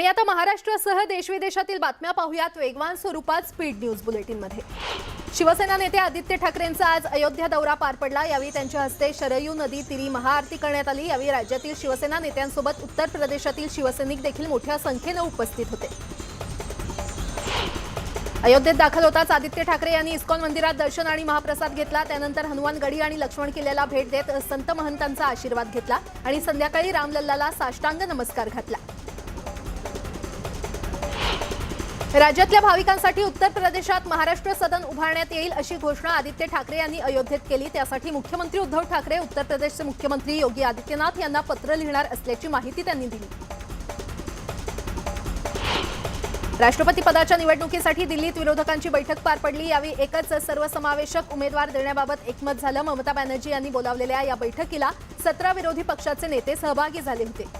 आणि आता महाराष्ट्रासह देशविदेशातील बातम्या पाहूयात वेगवान स्वरूपात स्पीड न्यूज बुलेटिनमध्ये। शिवसेना नेते आदित्य ठाकरेंचा आज अयोध्या दौरा पार पडला। यावेळी त्यांच्या हस्ते शरयू नदी तीरी महाआरती करण्यात आली। यावेळी राज्यातील शिवसेना नेत्यांसोबत उत्तर प्रदेशातील शिवसैनिक देखील मोठ्या संख्येने उपस्थित होते। अयोध्येत दाखल होताच आदित्य ठाकरे यांनी इस्कॉन मंदिरात दर्शन आणि महाप्रसाद घेतला। त्यानंतर हनुमान गडी आणि लक्ष्मण किल्ल्याला भेट देत संत महंतांचा आशीर्वाद घेतला आणि संध्याकाळी रामलल्लाला साष्टांग नमस्कार घातला। राज्यातल्या भाविकांसाठी उत्तर प्रदेशात महाराष्ट्र सदन उभारण्यात येईल अशी घोषणा आदित्य ठाकरे यांनी अयोध्येत केली। त्यासाठी मुख्यमंत्री उद्धव ठाकरे उत्तर प्रदेशचे मुख्यमंत्री योगी आदित्यनाथ यांना पत्र लिहिणार असल्याची माहिती त्यांनी दिली। राष्ट्रपती पदाच्या निवडणुकीसाठी दिल्लीत विरोधकांची बैठक पार पडली। यावेळी एकच सर्वसमावेशक उमेदवार देण्याबाबत एकमत झालं। ममता बॅनर्जी यांनी बोलावलेल्या या बैठकीला 17 विरोधी पक्षाचे नेते सहभागी झाले होते।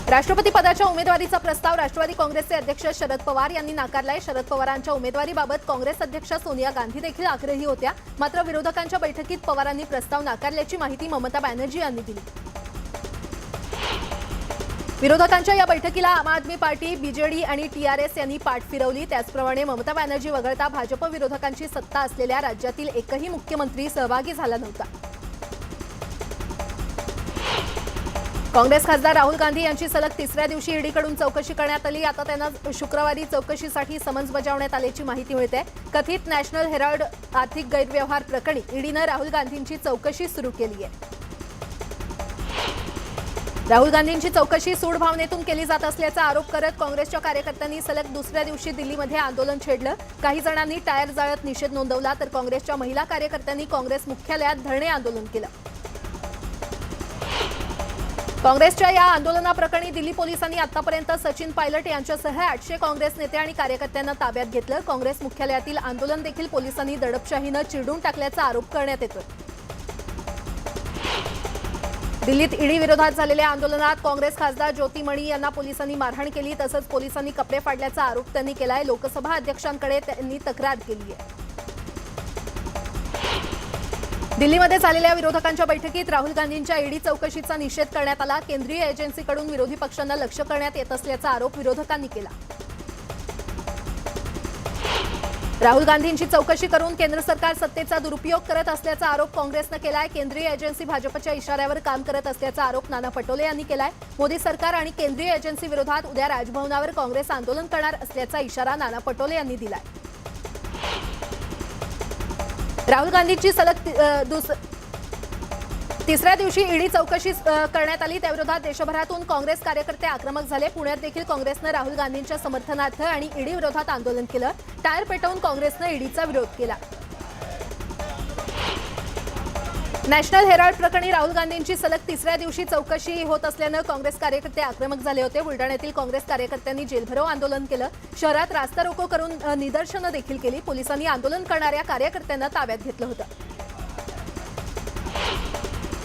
राष्ट्रपती पदाच्या उमेदवारीचा प्रस्ताव राष्ट्रवादी काँग्रेसचे अध्यक्ष शरद पवार यांनी नाकारलाय। शरद पवारांच्या उमेदवारीबाबत काँग्रेस अध्यक्ष सोनिया गांधी देखील आग्रही होत्या, मात्र विरोधकांच्या बैठकीत पवारांनी प्रस्ताव नाकारल्याची माहिती ममता बॅनर्जी यांनी दिली। विरोधकांच्या या बैठकीला आम आदमी पार्टी, बीजेडी आणि टीआरएस यांनी पाठ फिरवली। त्याचप्रमाणे ममता बॅनर्जी वगळता भाजप विरोधकांची सत्ता असलेल्या राज्यातील एकही मुख्यमंत्री सहभागी झाला नव्हता। काँग्रेस खासदार राहुल गांधी यांची सलग तिसऱ्या दिवशी ईडीकडून चौकशी करण्यात आली। आता त्यांना शुक्रवारी चौकशीसाठी समन्स बजावण्यात आल्याची माहिती मिळते। कथित नॅशनल हेराल्ड आर्थिक गैरव्यवहार प्रकरणी ईडीनं राहुल गांधींची चौकशी सुरू केली आहे। राहुल गांधींची चौकशी सूड भावनेतून केली जात असल्याचा आरोप करत काँग्रेसच्या कार्यकर्त्यांनी सलग दुसऱ्या दिवशी दिल्लीमध्ये आंदोलन छेडलं। काही जणांनी टायर जाळत निषेध नोंदवला, तर काँग्रेसच्या महिला कार्यकर्त्यांनी काँग्रेस मुख्यालयात धरणे आंदोलन केलं। काँग्रेसच्या या आंदोलनाप्रकरणी दिल्ली पोलिसांनी आतापर्यंत सचिन पायलट यांच्यासह 800 काँग्रेस नेते आणि कार्यकर्त्यांना ताब्यात घेतलं। काँग्रेस मुख्यालयातील आंदोलन देखील पोलिसांनी दडपशाहीनं चिरडून टाकल्याचा आरोप करण्यात येतोय। दिल्लीत ईडी विरोधात झालेल्या आंदोलनात काँग्रेस खासदार ज्योती मणी यांना पोलिसांनी मारहाण केली, तसंच पोलिसांनी कपडे फाडल्याचा आरोप त्यांनी केलाय। लोकसभा अध्यक्षांकडे त्यांनी तक्रार केली आहे। दिल्लीमध्ये झालेल्या विरोधकांच्या बैठकीत राहुल गांधींच्या ईडी चौकशीचा निषेध करण्यात आला। केंद्रीय एजन्सीकडून विरोधी पक्षांना लक्ष्य करण्यात येत असल्याचा आरोप विरोधकांनी केला। राहुल गांधींची चौकशी करून केंद्र सरकार सत्तेचा दुरुपयोग करत असल्याचा आरोप काँग्रेसनं केलाय। केंद्रीय एजन्सी भाजपच्या इशाऱ्यावर काम करत असल्याचा आरोप नाना पटोले यांनी केलाय। मोदी सरकार आणि केंद्रीय एजन्सी विरोधात उद्या राजभवनावर काँग्रेस आंदोलन करणार असल्याचा इशारा नाना पटोले यांनी दिलाय। राहुल गांधींची सलग तिसऱ्या दिवशी ईडी चौकशी करण्यात आली। त्याविरोधात देशभरातून काँग्रेस कार्यकर्ते आक्रमक झाले। पुण्यात देखील काँग्रेसनं राहुल गांधींच्या समर्थनार्थ आणि ईडी विरोधात आंदोलन केलं। टायर पेटवून काँग्रेसनं ईडीचा विरोध केला। नॅशनल हेराल्ड प्रकरणी राहुल गांधींची सलग तिसऱ्या दिवशी चौकशी होत असल्यानं काँग्रेस कार्यकर्ते आक्रमक झाले होते। बुलढाण्यातील काँग्रेस कार्यकर्त्यांनी जेलभरो आंदोलन केलं। शहरात रास्ता रोको करून निदर्शनं देखील केली। पोलिसांनी आंदोलन करणाऱ्या कार्यकर्त्यांना ताब्यात घेतलं होतं।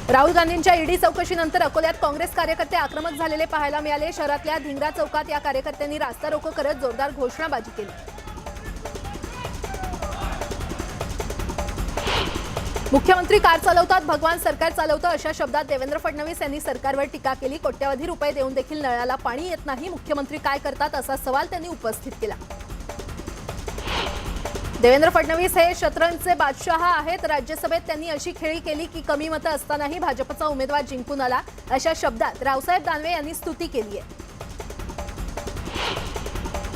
राहुल गांधींच्या ईडी चौकशीनंतर अकोल्यात काँग्रेस कार्यकर्ते आक्रमक झालेले पाहायला मिळाले। शहरातल्या धिंगरा चौकात या कार्यकर्त्यांनी रास्ता रोको करत जोरदार घोषणाबाजी केली। मुख्यमंत्री कार चालवतात, भगवान सरकार चालवतं अशा शब्दात देवेंद्र फडणवीस यांनी सरकारवर टीका केली। कोट्यवधी रुपये देऊन देखील नळाला पाणी येत नाही, मुख्यमंत्री काय करतात असा सवाल त्यांनी उपस्थित केला। देवेंद्र फडणवीस हे शतरंजचे बादशहा आहेत। राज्यसभेत त्यांनी अशी खेळी केली की कमी मतं असतानाही भाजपचा उमेदवार जिंकून आला, अशा शब्दात रावसाहेब दानवे यांनी स्तुती केली आहे।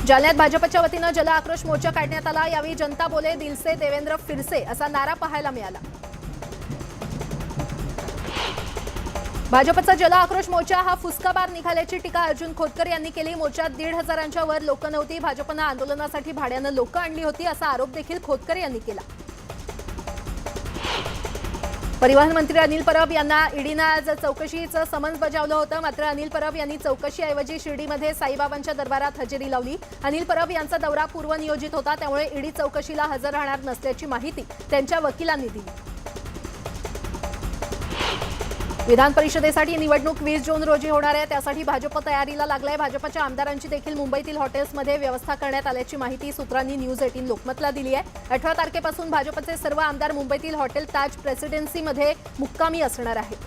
जालन्यात भाजपच्या वतीनं जल आक्रोश मोर्चा काढण्यात आला। यावेळी जनता बोले दिल से देवेंद्र फिरसे असा नारा पाहायला मिळाला। भाजपचा जल आक्रोश मोर्चा हा फुसकाबार निघाल्याची टीका अर्जुन खोतकर यांनी केली। मोर्चात 1,500च्या वर लोक नव्हती। भाजपनं आंदोलनासाठी भाड्यानं लोक आणली होती असा आरोप देखील खोतकर यांनी केला। परिवहन मंत्री अनिल परब यांना ईडीनं आज चौकशीचं समन्स बजावलं होतं, मात्र अनिल परब यांनी चौकशीऐवजी शिर्डीमध्ये साईबाबांच्या दरबारात हजेरी लावली। अनिल परब यांचा दौरा पूर्वनियोजित होता, त्यामुळे ईडी चौकशीला हजर राहणार नसल्याची माहिती त्यांच्या वकिलांनी दिली। विधान परिषदेसाठी निवडणूक 20 जून रोजी होणार आहे, त्यासाठी भाजप तयारीला लागलाय। भाजपच्या आमदारांची देखील मुंबईतील हॉटेल्समध्ये व्यवस्था करण्यात आल्याची माहिती सूत्रांनी न्यूज 18 लोकमतला दिली आहे। 18 तारखेपासून भाजपचे सर्व आमदार मुंबईतील हॉटेल ताज प्रेसिडेन्सीमध्ये मुक्कामी असणार आहेत।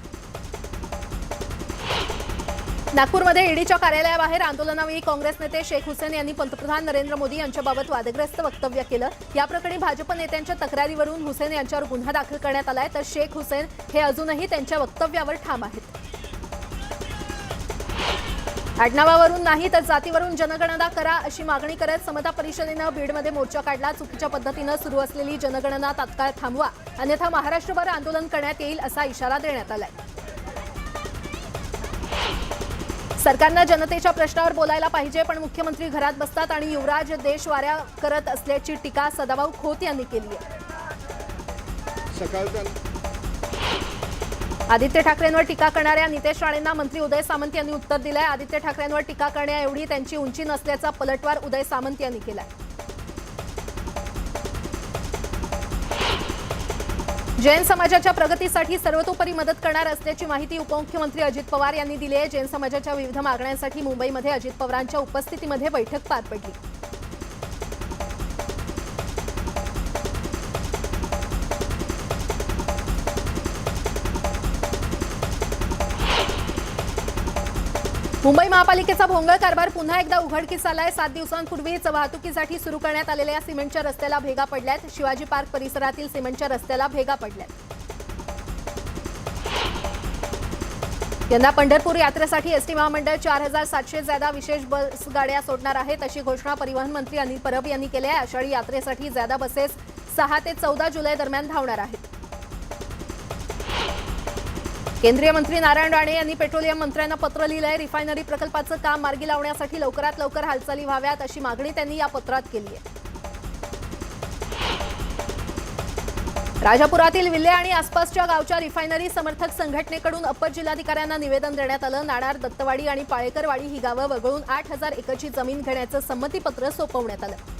नागपूरमध्ये ईडीच्या कार्यालयाबाहेर आंदोलनावेळी काँग्रेस नेते शेख हुसेन यांनी पंतप्रधान नरेंद्र मोदी यांच्याबाबत वादग्रस्त वक्तव्य केलं। या प्रकरणी भाजप नेत्यांच्या तक्रारीवरून हुसेन यांच्यावर गुन्हा दाखल करण्यात आलाय, तर शेख हुसेन हे अजूनही त्यांच्या वक्तव्यावर ठाम आहेत। आडनावावरून नाही तर जातीवरून जनगणना करा अशी मागणी करत समता परिषदेनं बीडमध्ये मोर्चा काढला। चुकीच्या पद्धतीनं सुरू असलेली जनगणना तात्काळ थांबवा, अन्यथा महाराष्ट्रभर आंदोलन करण्यात येईल असा इशारा देण्यात आलाय। सरकारनं जनतेच्या प्रश्नावर बोलायला पाहिजे, पण मुख्यमंत्री घरात बसतात आणि युवराज देशवाऱ्या करत असल्याची टीका सदाभाऊ खोत यांनी केली आहे। आदित्य ठाकरेंवर टीका करणाऱ्या नितेश राणेंना मंत्री उदय सामंत यांनी उत्तर दिलंय। आदित्य ठाकरेंवर टीका करण्याएवढी त्यांची उंची नसल्याचा पलटवार उदय सामंत यांनी केलाय। जैन समाजाच्या प्रगतीसाठी सर्वतोपरी मदत करणार असल्याची माहिती उपमुख्यमंत्री अजित पवार यांनी दिली आहे। जैन समाजाच्या विविध मागण्यांसाठी मुंबईमध्ये अजित पवारांच्या उपस्थितीमध्ये बैठक पार पडली। मुंबई महापालिकेचा भोंगळ कारभार पुन्हा एकदा उघडकीस आलाय। 7 दिवसांपूर्वीच वाहतुकीसाठी सुरू करण्यात आलेल्या सिमेंटच्या रस्त्याला भेगा पडल्यात। शिवाजी पार्क परिसरातील सिमेंटच्या रस्त्याला भेगा पडल्यात। यंदा पंढरपूर यात्रेसाठी एसटी महामंडळ 4700 ज्यादा विशेष बस गाड्या सोडणार आहेत, अशी घोषणा परिवहन मंत्री अनिल परब यांनी केली आहे। आषाढी यात्रेसाठी ज्यादा बसेस 6 ते 14 जुलै दरम्यान धावणार आहेत। केंद्रीय मंत्री नारायण राणे यांनी पेट्रोलियम मंत्र्यांना पत्र लिहिलंय। रिफायनरी प्रकल्पाचं काम मार्गी लावण्यासाठी लवकरात लवकर हालचाली व्हाव्यात अशी मागणी त्यांनी या पत्रात केली आहे। राजापुरातील विल्हे आणि आसपासच्या गावच्या रिफायनरी समर्थक संघटनेकडून अप्पर जिल्हाधिकाऱ्यांना निवेदन देण्यात आलं। नाणार, दत्तवाडी आणि पाळेकरवाडी ही गावं वगळून 8000 एकरची जमीन घेण्याचं संमतीपत्र सोपवण्यात आलं।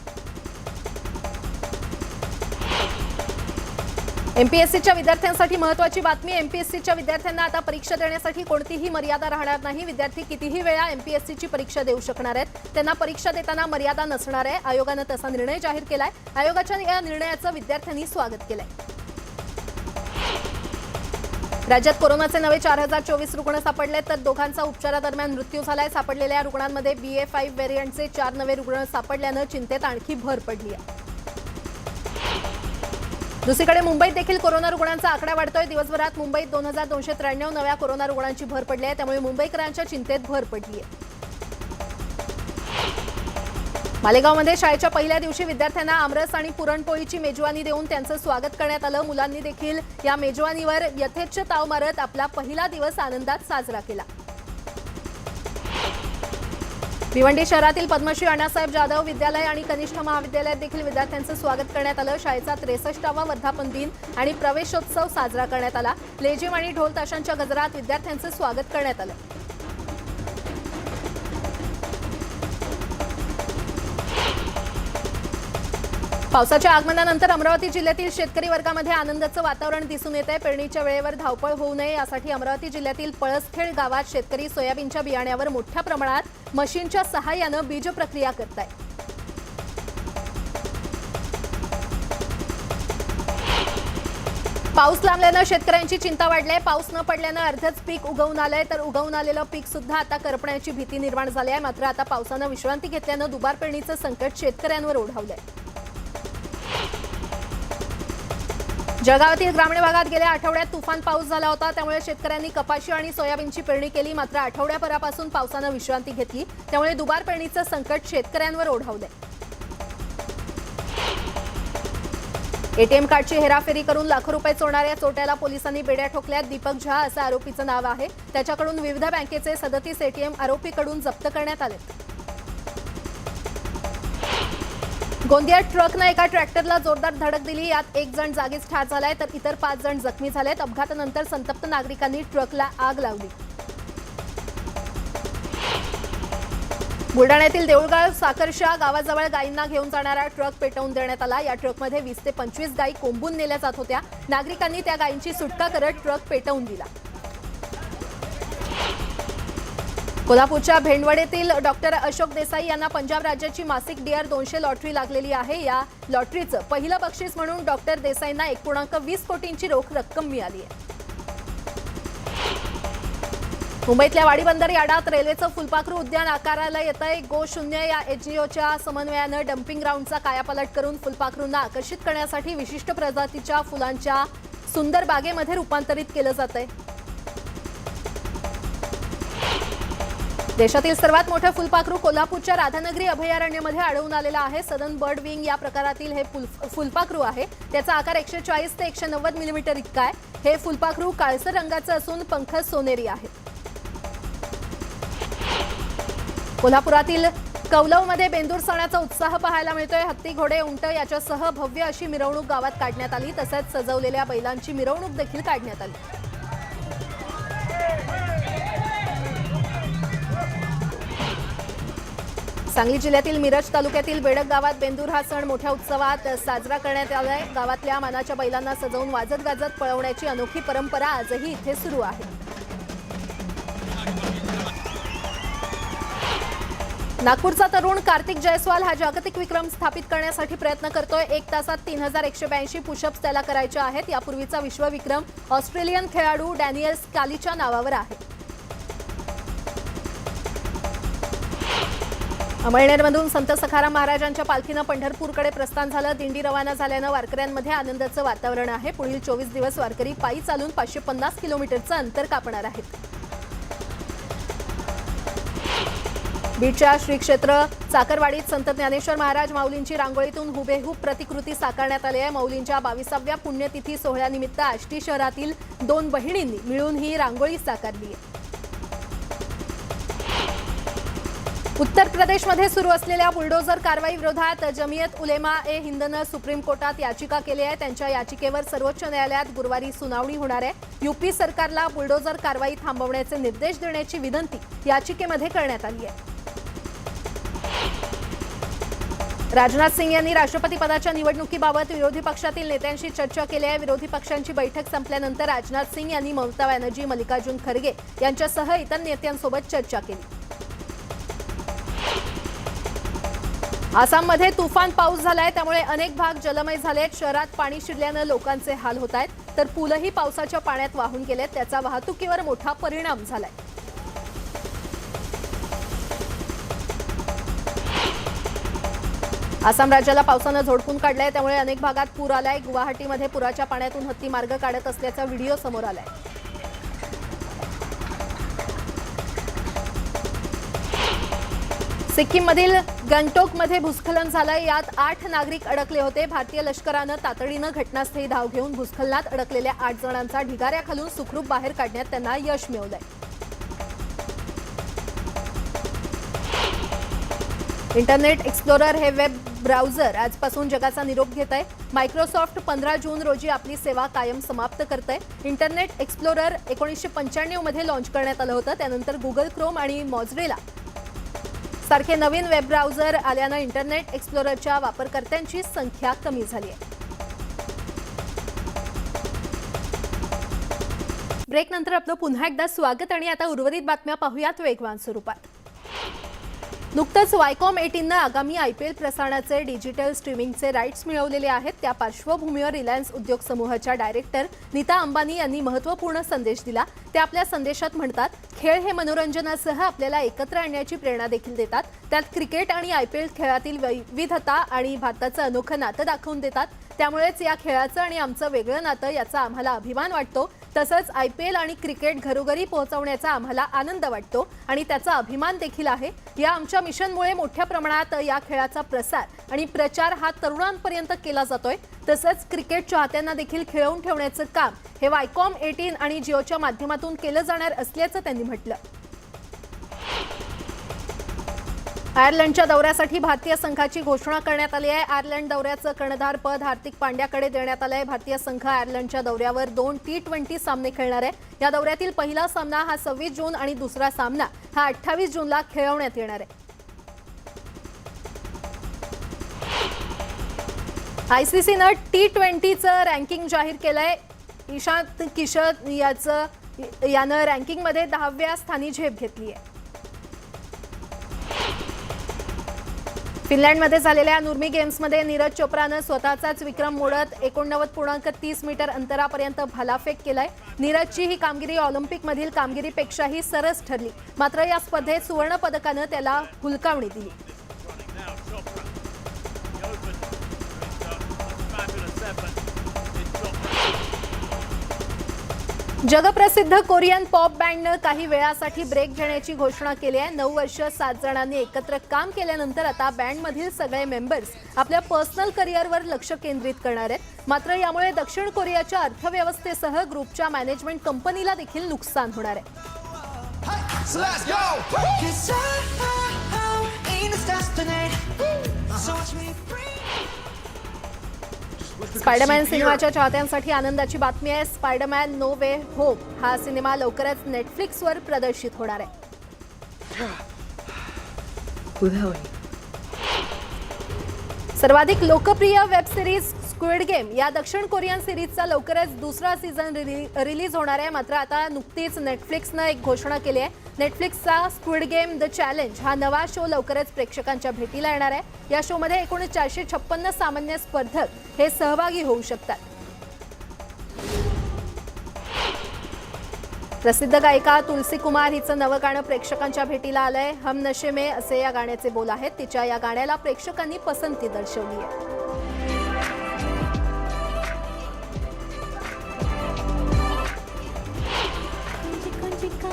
एमपीएससीच्या विद्यार्थ्यांसाठी महत्त्वाची बातमी। एमपीएससीच्या विद्यार्थ्यांना आता परीक्षा देण्यासाठी कोणतीही मर्यादा राहणार नाही। विद्यार्थी कितीही वेळा एमपीएससीची परीक्षा देऊ शकणार आहेत। त्यांना परीक्षा देताना मर्यादा नसणार आहे। आयोगानं तसा निर्णय जाहीर केलाय। आयोगाच्या या निर्णयाचं विद्यार्थ्यांनी स्वागत केलंय। राज्यात कोरोनाचे नवे 4024 रुग्ण सापडले, तर दोघांचा उपचारादरम्यान मृत्यू झालाय। सापडलेल्या रुग्णांमध्ये BA.5 व्हेरियंटचे 4 नवे रुग्ण सापडल्यानं चिंतेत आणखी भर पडली आहे। दुसरीकडे मुंबईत देखील कोरोना रुग्णांचा आकडा वाढतोय। दिवसभरात मुंबईत 2293 नव्या कोरोना रुग्णांची भर पडली आहे, त्यामुळे मुंबईकरांच्या चिंतेत भर पडली आहे। मालेगावमध्ये शाळेच्या पहिल्या दिवशी विद्यार्थ्यांना आमरस आणि पुरणपोळीची मेजवानी देऊन त्यांचं स्वागत करण्यात आलं। मुलांनी देखील या मेजवानीवर यथेच्छ ताव मारत आपला पहिला दिवस आनंदात साजरा केला। भिवंडी शहरातील पद्मश्री अण्णासाहेब जाधव विद्यालय आणि कनिष्ठ महाविद्यालयात देखील विद्यार्थ्यांचं स्वागत करण्यात आलं। शाळेचा 63वा वर्धापन दिन आणि प्रवेशोत्सव साजरा करण्यात आला। लेझिम आणि ढोल ताशांच्या गजरात विद्यार्थ्यांचं स्वागत करण्यात आलं। पावसाच्या आगमनानंतर अमरावती जिल्ह्यातील शेतकरी वर्गामध्ये आनंदाचं वातावरण दिसून येत आहे। पेरणीच्या वेळेवर धावपळ होऊ नये यासाठी अमरावती जिल्ह्यातील पळसखेड गावात शेतकरी सोयाबीनच्या बियाण्यावर मोठ्या प्रमाणात मशीनच्या सहाय्यानं बीज प्रक्रिया करतायत। पाऊस लांबल्यानं शेतकऱ्यांची चिंता वाढली आहे। पाऊस न पडल्यानं अर्धच पीक उगवून आलंय, तर उगवून आलेलं पीक सुद्धा आता करपण्याची भीती निर्माण झाली आहे। मात्र आता पावसानं विश्रांती घेतल्यानं दुबार पेरणीचं संकट शेतकऱ्यांवर ओढावलंय। जळगावातील ग्रामीण भागात गेल्या आठवड्यात तुफान पाऊस झाला होता, त्यामुळे शेतकऱ्यांनी कपाशी आणि सोयाबीनची पेरणी केली। मात्र आठवड्याभरापासून पावसानं विश्रांती घेतली, त्यामुळे दुबार पेरणीचं संकट शेतकऱ्यांवर ओढावलंय। एटीएम कार्डची हेराफेरी करून लाखो रुपये चोरणाऱ्या चोरट्याला पोलिसांनी बेड्या ठोकल्यात। दीपक झा असं आरोपीचं नाव आहे। त्याच्याकडून विविध बँकेचे 37 एटीएम आरोपीकडून जप्त करण्यात आले। गोंदियात ट्रकनं एका ट्रॅक्टरला जोरदार धडक दिली। यात एक जण जागीच ठार झालाय, तर इतर 5 जण जखमी झालेत। अपघातानंतर संतप्त नागरिकांनी ट्रकला आग लावली। बुलढाण्यातील देऊळगाव साखरशा गावाजवळ गायींना घेऊन जाणारा ट्रक पेटवून देण्यात आला। या ट्रकमध्ये 20 ते 25 गायी कोंबून नेल्या जात होत्या। नागरिकांनी त्या गायींची सुटका करत ट्रक पेटवून दिला। कोल्हापूरच्या भेंडवडेतील डॉक्टर अशोक देसाई यांना पंजाब राज्याची मासिक DR 200 लॉटरी लागलेली आहे। या लॉटरीचं पहिलं बक्षीस म्हणून डॉक्टर देसाईंना 1.20 कोटींची रोख रक्कम मिळाली आहे। मुंबईतल्या वाडी बंदर यार्डात रेल्वेचं फुलपाखरू उद्यान आकाराला येतंय. गो शून्य या एनजीओच्या समन्वयानं डम्पिंग ग्राउंडचा कायापालट करून फुलपाखरूंना आकर्षित करण्यासाठी विशिष्ट प्रजातीच्या फुलांच्या सुंदर बागेमध्ये रूपांतरित केलं जातंय. देशातील सर्वात मोठं फुलपाखरू कोल्हापूरच्या राधानगरी अभयारण्यामध्ये आढळून आलेलं आहे. सदर्न बर्ड विंग या प्रकारातील हे फुलपाखरू आहे. त्याचा आकार 140 ते 190 मिलीमीटर इतका आहे. हे फुलपाखरू काळसर रंगाचं असून पंख सोनेरी आहे. कोल्हापुरातील कौलवमध्ये बेंदूर सणाचा उत्साह पाहायला मिळतोय. हत्ती, घोडे, उंट याच्यासह भव्य अशी मिरवणूक गावात काढण्यात आली. तसंच सजवलेल्या बैलांची मिरवणूक देखील काढण्यात आली. सांगली जिल्ह्यातील मिरज तालुक्यातील बेडक गावात बेंदूर हा सण मोठ्या उत्सवात साजरा करण्यात आलाय. गावातल्या मानाच्या बैलांना सजवून वाजत गाजत पळवण्याची अनोखी परंपरा आजही इथे सुरू आहे. नागपूरचा तरुण कार्तिक जयस्वाल हा जागतिक विक्रम स्थापित करण्यासाठी प्रयत्न करतोय. 1 तासात 3182 पुशअप्स त्याला करायचे आहेत. यापूर्वीचा विश्वविक्रम ऑस्ट्रेलियन खेळाडू डॅनियल स्कॅलीच्या नावावर आहे. अमळनेरमधून संत सखाराम महाराजांच्या पालखीनं पंढरपूरकडे प्रस्थान झालं. दिंडी रवाना झाल्यानं वारकऱ्यांमध्ये आनंदाचं वातावरण आहे. पुढील 24 दिवस वारकरी पायी चालून 550 किलोमीटरचं अंतर कापणार आहेत. बीडच्या श्री क्षेत्र चाकरवाडीत संत ज्ञानेश्वर महाराज माऊलींची रांगोळीतून हुबेहूब प्रतिकृती साकारण्यात आली आहे. माऊलींच्या 22व्या पुण्यतिथी सोहळ्यानिमित्त आष्टी शहरातील 2 बहिणींनी मिळून ही रांगोळी साकारली आहे. उत्तर प्रदेशमध्ये सुरू असलेल्या बुलडोझर कारवाई विरोधात जमियत उलेमा ए हिंदनं सुप्रीम कोर्टात याचिका केली आहे. त्यांच्या याचिकेवर सर्वोच्च न्यायालयात गुरुवारी सुनावणी होणार आहे. यूपी सरकारला बुलडोझर कारवाई थांबवण्याचे निर्देश देण्याची विनंती याचिकेमध्ये करण्यात आली आहे. राजनाथ सिंग यांनी राष्ट्रपती पदाच्या निवडणुकीबाबत विरोधी पक्षातील नेत्यांशी चर्चा केली आहे. विरोधी पक्षांची बैठक संपल्यानंतर राजनाथ सिंग यांनी ममता बॅनर्जी, मल्लिकार्जुन खरगे यांच्यासह इतर नेत्यांसोबत चर्चा केली. आसाममध्ये तुफान पाऊस झालाय. त्यामुळे अनेक भाग जलमय झालेत. शहरात पाणी शिरल्यानं लोकांचे हाल होत आहेत. तर पूलही पावसाच्या पाण्यात वाहून गेलेत. त्याचा वाहतुकीवर मोठा परिणाम झालाय. आसाम राज्याला पावसानं झोडपून काढलंय. त्यामुळे अनेक भागात पूर आलाय. गुवाहाटीमध्ये पुराच्या पाण्यातून हत्ती मार्ग काढत असल्याचा व्हिडिओ समोर आलाय. सिक्कीममधील गंगटोकमध्ये भूस्खलन झालंय. यात 8 नागरिक अडकले होते. भारतीय लष्करानं तातडीनं घटनास्थळी धाव घेऊन भूस्खलनात अडकलेल्या 8 जणांचा ढिगाऱ्याखालून सुखरूप बाहेर काढण्यात त्यांना यश मिळवलंय. इंटरनेट एक्सप्लोरर हे वेब ब्राउझर आजपासून जगाचा निरोप घेत आहे. मायक्रोसॉफ्ट 15 जून रोजी आपली सेवा कायम समाप्त करत आहे. इंटरनेट एक्सप्लोरर 1995 मध्ये लॉन्च करण्यात आलं होतं. त्यानंतर गुगल क्रोम आणि मोझिल्ला सारखे नवीन वेब ब्राउझर आल्यानं इंटरनेट एक्सप्लोररच्या वापरकर्त्यांची संख्या कमी झाली आहे. ब्रेकनंतर आपलं पुन्हा एकदा स्वागत आणि आता उर्वरित बातम्या पाहूयात वेगवान स्वरूपात. नुकतंच वायकॉम 18नं आगामी IPL प्रसारणाचे डिजिटल स्ट्रीमिंगचे राईट्स मिळवलेले आहेत. त्या पार्श्वभूमीवर रिलायन्स उद्योग समूहाच्या डायरेक्टर नीता अंबानी यांनी महत्त्वपूर्ण संदेश दिला. ते आपल्या संदेशात म्हणतात, खेळ हे मनोरंजनासह आपल्याला एकत्र आणण्याची प्रेरणा देखील देतात. त्यात क्रिकेट आणि IPL खेळातील विविधता आणि भारताचं अनोखं नातं दाखवून देतात. त्यामुळेच या खेळाचं आणि आमचं वेगळं नातं याचा आम्हाला अभिमान वाटतो. तसंच IPL आणि क्रिकेट घरोघरी पोहोचवण्याचा आम्हाला आनंद वाटतो आणि त्याचा अभिमान देखील आहे. या आमच्या मिशनमुळे मोठ्या प्रमाणात या खेळाचा प्रसार आणि प्रचार हा तरुणांपर्यंत केला जातोय. तसंच क्रिकेट चाहत्यांना देखील खेळवून ठेवण्याचं काम हे वायकॉम 18 आणि जिओच्या माध्यमातून केलं जाणार असल्याचं त्यांनी म्हटलं. आयर्लंडच्या दौऱ्यासाठी भारतीय संघाची घोषणा करण्यात आली आहे. आयर्लंड दौऱ्याचं कर्णधार पद हार्दिक पांड्याकडे देण्यात आलंय. भारतीय संघ आयर्लंडच्या दौऱ्यावर 2 T20 सामने खेळणार आहे. या दौऱ्यातील पहिला सामना हा 26 जून आणि दुसरा सामना हा 28 जूनला खेळवण्यात येणार आहे. ICCनं T20चं रँकिंग जाहीर केलंय. ईशांत किशन यानं रँकिंगमध्ये 10व्या स्थानी झेप घेतली आहे. फिनलँडमध्ये झालेल्या नुर्मी गेम्समध्ये नीरज चोप्रानं स्वतःचाच विक्रम मोडत 89.30 मीटर अंतरापर्यंत भालाफेक केलाय. नीरजची ही कामगिरी ऑलिम्पिकमधील कामगिरीपेक्षाही सरस ठरली. मात्र या स्पर्धेत सुवर्ण पदकानं त्याला हुलकावणी दिली. जगप्रसिद्ध कोरियन पॉप बँडनं काही वेळासाठी ब्रेक घेण्याची घोषणा केली आहे. 9 वर्ष 7 जणांनी एकत्र काम केल्यानंतर आता बँडमधील सगळे मेंबर्स आपल्या पर्सनल करिअरवर लक्ष केंद्रित करणार आहेत. मात्र यामुळे दक्षिण कोरियाच्या अर्थव्यवस्थेसह ग्रुपच्या मॅनेजमेंट कंपनीला देखील नुकसान होणार आहे. स्पायडरमॅन सिनेमाच्या चाहत्यांसाठी आनंदाची बातमी आहे. स्पायडरमॅन नो वे होम हा सिनेमा लवकरच नेटफ्लिक्सवर प्रदर्शित होणार आहे. सर्वाधिक लोकप्रिय वेब सिरीज स्क्विड गेम या दक्षिण कोरियन सिरीजचा लवकरच दुसरा सीझन रिलीज होणार आहे. मात्र आता नुकतीच नेटफ्लिक्सनं एक घोषणा केली आहे. नेटफ्लिक्सचा स्क्विड गेम द चॅलेंज हा नवा शो लवकरच प्रेक्षकांच्या भेटीला येणार आहे. या शोमध्ये एकूण 456 सामान्य स्पर्धक हे सहभागी होऊ शकतात. प्रसिद्ध गायिका तुलसी कुमार हिचं नवं गाणं प्रेक्षकांच्या भेटीला आलंय. हम नशे में असे या गाण्याचे बोल आहेत. तिच्या या गाण्याला प्रेक्षकांनी पसंती दर्शवली आहे.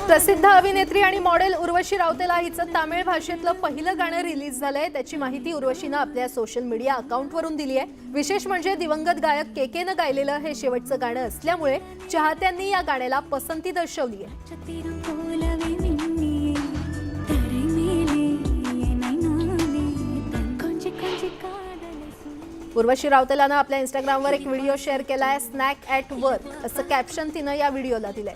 प्रसिद्ध अभिनेत्री आणि मॉडेल उर्वशी राऊतेला हिचं तामिळ भाषेतलं पहिलं गाणं रिलीज झालंय. त्याची माहिती उर्वशीनं आपल्या सोशल मीडिया अकाउंटवरून दिली आहे. विशेष म्हणजे दिवंगत गायक केकेनं गायलेलं हे शेवटचं गाणं असल्यामुळे चाहत्यांनी या गाण्याला पसंती दर्शवली आहे. उर्वशी राऊतेलानं आपल्या इंस्टाग्रामवर एक व्हिडिओ शेअर केलाय. स्नॅक ॲट वर्क असं कॅप्शन तिनं या व्हिडिओला दिलंय.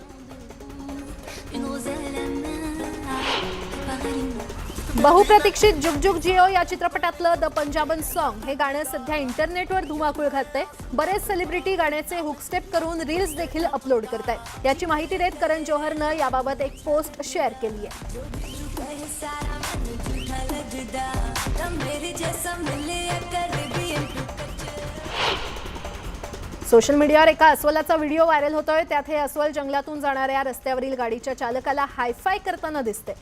बहुप्रतीक्षित जुग जुग जिओ या चित्रपटातलं द पंजाबन सॉन्ग हे गाणं सध्या इंटरनेटवर धुमाकूळ घालतंय. बरेच सेलिब्रिटी गाण्याचे हुक स्टेप करून रील्स देखील अपलोड करतायत. याची माहिती देत करण जोहरनं याबाबत एक पोस्ट शेअर केली आहे. सोशल मीडियावर एका अस्वलाचा व्हिडिओ व्हायरल होतोय. त्यात हे अस्वल जंगलातून जाणाऱ्या रस्त्यावरील गाडीच्या चालकाला हायफाय करताना दिसते.